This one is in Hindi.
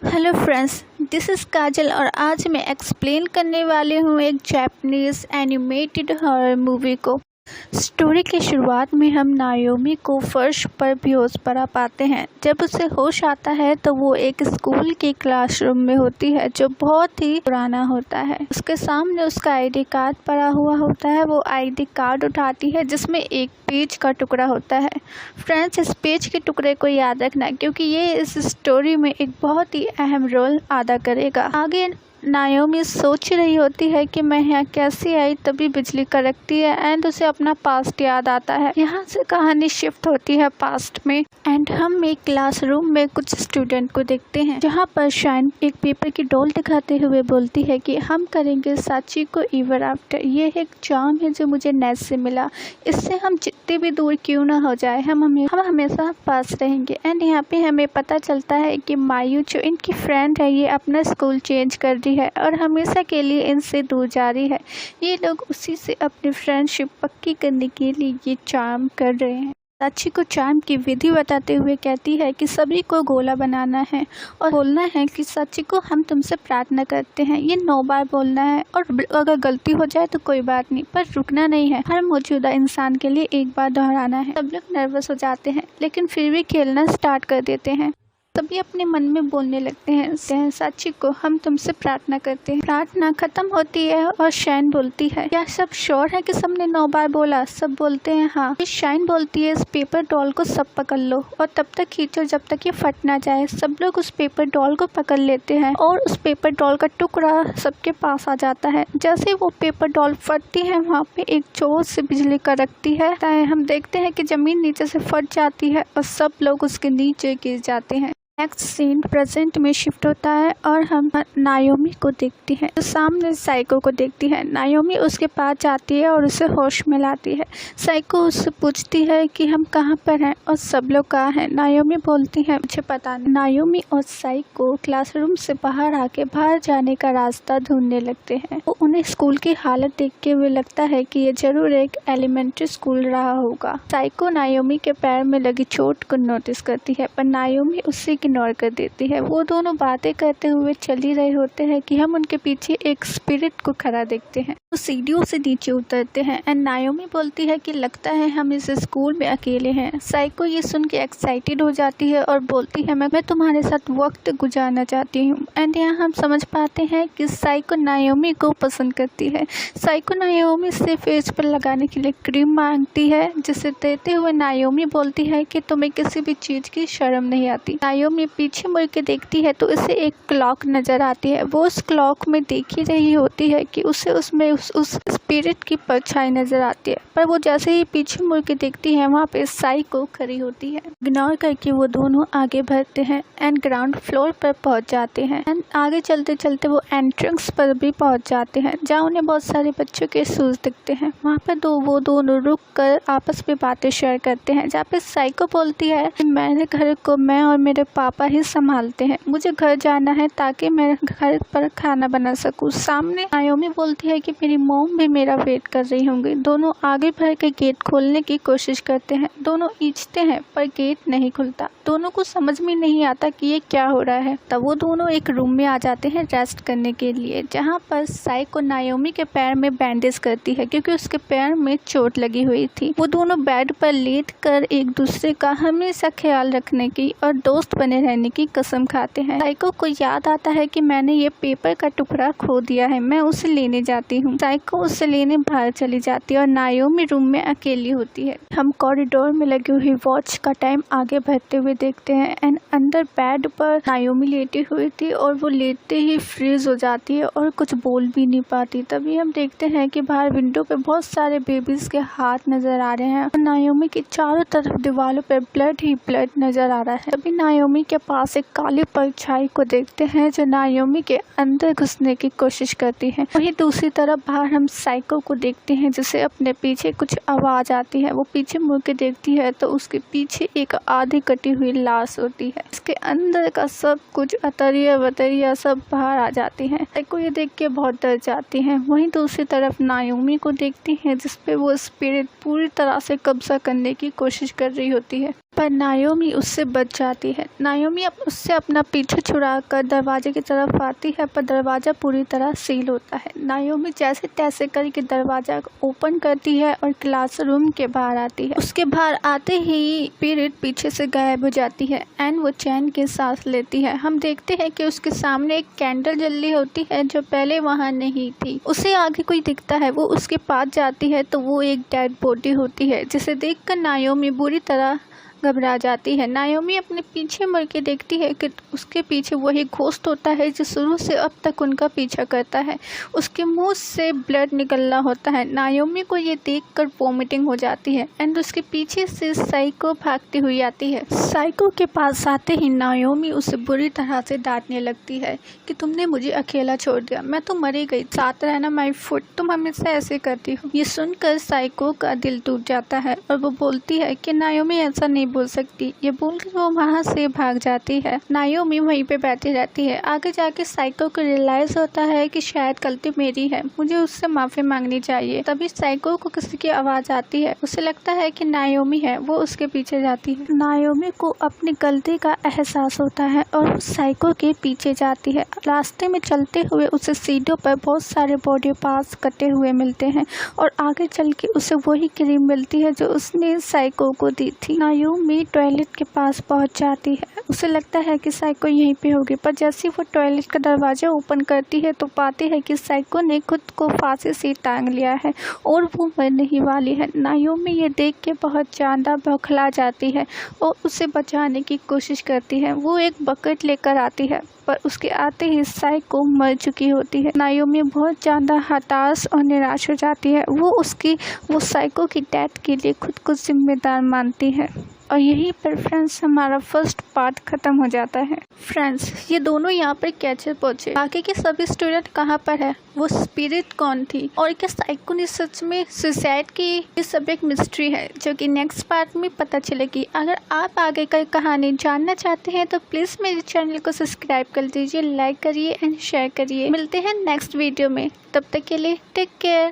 हेलो फ्रेंड्स, दिस इज़ काजल और आज मैं एक्सप्लेन करने वाली हूँ एक जापानीज़ एनिमेटेड हॉरर मूवी को। स्टोरी की शुरुआत में हम नायोमी को फर्श पर बेहोश पड़ा पाते हैं। जब उसे होश आता है तो वो एक स्कूल के क्लासरूम में होती है जो बहुत ही पुराना होता है। उसके सामने उसका आईडी कार्ड पड़ा हुआ होता है। वो आईडी कार्ड उठाती है जिसमें एक पेज का टुकड़ा होता है। फ्रेंड्स, इस पेज के टुकड़े को याद रखना क्योंकि ये इस स्टोरी में एक बहुत ही अहम रोल अदा करेगा। आगे नायोमी सोच रही होती है कि मैं यहाँ कैसे आई, तभी बिजली कड़कती है एंड उसे अपना पास्ट याद आता है। यहाँ से कहानी शिफ्ट होती है पास्ट में एंड हम एक क्लासरूम में कुछ स्टूडेंट को देखते हैं जहाँ पर शाइन एक पेपर की डॉल दिखाते हुए बोलती है कि हम करेंगे साची को ईवर आफ्टर। ये एक चार्म है जो मुझे नेट से मिला, इससे हम जितने भी दूर क्यों ना हो जाए हम हमेशा पास रहेंगे। एंड यहाँ पे हमें पता चलता है कि मायू जो इनकी फ्रेंड है ये अपना स्कूल चेंज कर दी है और हमेशा के लिए इनसे दूर जा रही है। ये लोग उसी से अपनी फ्रेंडशिप पक्की करने के लिए ये चार्म कर रहे हैं। साची को चार्म की विधि बताते हुए कहती है कि सभी को गोला बनाना है और बोलना है कि साची को हम तुमसे प्रार्थना करते हैं। ये 9 बार बोलना है और अगर गलती हो जाए तो कोई बात नहीं, पर रुकना नहीं है। हर मौजूदा इंसान के लिए एक बार दोहराना है। सब लोग नर्वस हो जाते हैं लेकिन फिर भी खेलना स्टार्ट कर देते हैं। सभी अपने मन में बोलने लगते हैं, साची को हम तुमसे प्रार्थना करते हैं। प्रार्थना खत्म होती है और शाइन बोलती है, क्या सब श्योर है कि सबने 9 बार बोला? सब बोलते हैं हाँ। शाइन बोलती है, इस पेपर डॉल को सब पकड़ लो और तब तक खींचो जब तक ये फट ना जाए। सब लोग उस पेपर डॉल को पकड़ लेते हैं और उस पेपर डॉल का टुकड़ा सबके पास आ जाता है। जैसे वो पेपर डॉल फटती है वहाँ पे एक जोर से बिजली कड़कती है। हम देखते हैं कि जमीन नीचे से फट जाती है और सब लोग उसके नीचे गिर जाते हैं। नेक्स्ट सीन प्रेजेंट में शिफ्ट होता है और हम नायोमी को देखते हैं जो सामने साइको को देखती है। नायोमी उसके पास जाती है और उसे होश में लाती है। साइको उससे पूछती है कि हम कहाँ पर हैं और सब लोग कहाँ हैं। नायोमी बोलती है मुझे पता नहीं। नायोमी और साइको क्लासरूम से बाहर आके बाहर जाने का रास्ता ढूंढने लगते हैं। वो उन्हें स्कूल की हालत देखते हुए लगता है कि ये जरूर एक एलिमेंट्री स्कूल रहा होगा। साइको नायोमी के पैर में लगी चोट को नोटिस करती है पर नायोमी उससे इग्नोर कर देती है। वो दोनों बातें करते हुए चल ही रहे होते हैं कि हम उनके पीछे एक स्पिरिट को खड़ा देखते हैं। वो सीढ़ियों से नीचे उतरते हैं एंड नायोमी बोलती है कि लगता है हम इस स्कूल में अकेले हैं। साइको ये सुन के एक्साइटेड हो जाती है और बोलती है मैं तुम्हारे साथ वक्त गुजारना चाहती हूँ। एंड यहाँ हम समझ पाते हैं कि साइको नायोमी को पसंद करती है। साइको नायोमी से फेस पर लगाने के लिए क्रीम मांगती है जिसे देते हुए नायोमी बोलती है कि तुम्हें किसी भी चीज की शर्म नहीं आती। नायोमी पीछे मुड़ के देखती है तो इसे एक क्लॉक नजर आती है। वो उस क्लॉक में देख ही रही होती है कि उसे उसमें उस स्पिरिट की परछाई नजर आती है, पर वो जैसे ही पीछे मुड़ के देखती है वहाँ पे साइको खड़ी होती है। इग्नोर करके वो दोनों आगे बढ़ते हैं एंड ग्राउंड फ्लोर पर पहुंच जाते हैं। एंड आगे चलते चलते वो एंट्रेंस पर भी पहुंच जाते हैं जहाँ उन्हें बहुत सारे बच्चों के शूज दिखते हैं। वहाँ पर वो दोनों रुक कर आपस में बातें शेयर करते हैं जहाँ पे साइको बोलती है मेरे घर को मैं और मेरे पापा ही संभालते हैं, मुझे घर जाना है ताकि मैं घर पर खाना बना सकूं। सामने नायोमी बोलती है कि मेरी मॉम भी मेरा वेट कर रही होंगी। दोनों आगे बढ़ के गेट खोलने की कोशिश करते हैं। दोनों खींचते हैं पर गेट नहीं खुलता। दोनों को समझ में नहीं आता कि ये क्या हो रहा है। तब वो दोनों एक रूम में आ जाते हैं रेस्ट करने के लिए जहाँ पर साइको नायोमी के पैर में बैंडेज करती है क्योंकि उसके पैर में चोट लगी हुई थी। वो दोनों बेड पर लेट कर एक दूसरे का हमेशा ख्याल रखने की और दोस्त बने रहने की कसम खाते हैं। साइको को याद आता है कि मैंने ये पेपर का टुकड़ा खो दिया है, मैं उसे लेने जाती हूँ। साइको उसे लेने बाहर चली जाती है और नायोमी रूम में अकेली होती है। हम कॉरिडोर में लगी हुई वॉच का टाइम आगे बढ़ते हुए देखते हैं एंड अंदर बेड पर नायोमी लेटी हुई थी और वो लेटते ही फ्रीज हो जाती है और कुछ बोल भी नहीं पाती। तभी हम देखते हैं कि बाहर विंडो पे बहुत सारे बेबीज के हाथ नजर आ रहे हैं और नायोमी की चारों तरफ दीवारों पर ब्लड ही ब्लड नजर आ रहा है। तभी नायोमी के पास एक काली परछाई को देखते हैं जो नायोमी के अंदर घुसने की कोशिश करती है। वहीं दूसरी तरफ बाहर हम साइको को देखते हैं जिसे अपने पीछे कुछ आवाज आती है। वो पीछे मुड़ के देखती है तो उसके पीछे एक आधी कटी हुई लाश होती है। इसके अंदर का सब कुछ अतरिया वतरिया सब बाहर आ जाती है। साइको ये देख के बहुत डर जाती है। वहीं दूसरी तरफ नायोमी को देखती है जिसपे वो स्पिरिट पूरी तरह से कब्जा करने की कोशिश कर रही होती है। पर नायोमी उससे बच जाती है। नायोमी उससे अपना पीछे छुड़ाकर दरवाजे की तरफ आती है, पर दरवाज़ा पूरी तरह सील होता है। नायोमी जैसे तैसे करके दरवाज़ा ओपन करती है और क्लासरूम के बाहर आती है। उसके बाहर आते ही स्पिरिट पीछे से गायब हो जाती है एंड वो चैन के सांस लेती है। हम देखते हैं कि उसके सामने एक कैंडल जल रही होती है जो पहले वहाँ नहीं थी। उसे आगे कोई दिखता है, वो उसके पास जाती है तो वो एक डेड बॉडी होती है, जिसे देखकर नायोमी बुरी तरह घबरा जाती है। नायोमी अपने पीछे मुड़ के देखती है कि उसके पीछे वही घोस्ट होता है जो शुरू से अब तक उनका पीछा करता है। उसके मुंह से ब्लड निकलना होता है। नायोमी को ये देखकर वॉमिटिंग हो जाती है एंड उसके पीछे से साइको भागती हुई आती है। साइको के पास आते ही नायोमी उसे बुरी तरह से डांटने लगती है कि तुमने मुझे अकेला छोड़ दिया, मैं तो मरी गई, साथ रहना माय फुट, तुम हमेशा ऐसे करती हो। ये सुनकर साइको का दिल टूट जाता है और वो बोलती है कि नायोमी ऐसा नहीं बोल सकती। ये बोलकर वो वहाँ से भाग जाती है। नायोमी वहीं पे बैठी रहती है। आगे जाके साइको को रियलाइज होता है कि शायद गलती मेरी है, मुझे उससे माफी मांगनी चाहिए। तभी साइको को किसी की आवाज आती है। उसे लगता है कि नायोमी है, वो उसके पीछे जाती है। नायोमी को अपनी गलती का एहसास होता है और साइको के पीछे जाती है। रास्ते में चलते हुए उसे सीढ़ियों पर बहुत सारे बॉडी पार्ट्स कटे हुए मिलते हैं और आगे चल के उसे वही क्रीम मिलती है जो उसने साइको को दी थी। नायोमी टॉयलेट के पास पहुंच जाती है। उसे लगता है कि साइको यहीं पे होगी, पर जैसे वो टॉयलेट का दरवाजा ओपन करती है तो पाती है कि साइको ने खुद को फांसी से टांग लिया है और वो मरने ही वाली है। नायोमी ये देख के बहुत ज़्यादा बौखला जाती है और उसे बचाने की कोशिश करती है। वो एक बकेट लेकर आती है, पर उसके आते ही साइको मर चुकी होती है। नायोमी बहुत ज़्यादा हताश और निराश हो जाती है। वो साइको की डेथ के लिए खुद को जिम्मेदार मानती है। और यहीं पर फ्रेंड्स हमारा फर्स्ट पार्ट खत्म हो जाता है। फ्रेंड्स, ये दोनों यहाँ पर कैसे पहुँचे, बाकी के सभी स्टूडेंट कहाँ पर है, वो स्पिरिट कौन थी और क्या साइको ने सच में सुसाइड की, ये सब एक मिस्ट्री है जो कि नेक्स्ट पार्ट में पता चलेगी। अगर आप आगे का कहानी जानना चाहते हैं तो प्लीज़ मेरे चैनल को सब्सक्राइब कर दीजिए, लाइक करिए एंड शेयर करिए। मिलते हैं नेक्स्ट वीडियो में, तब तक के लिए टेक केयर।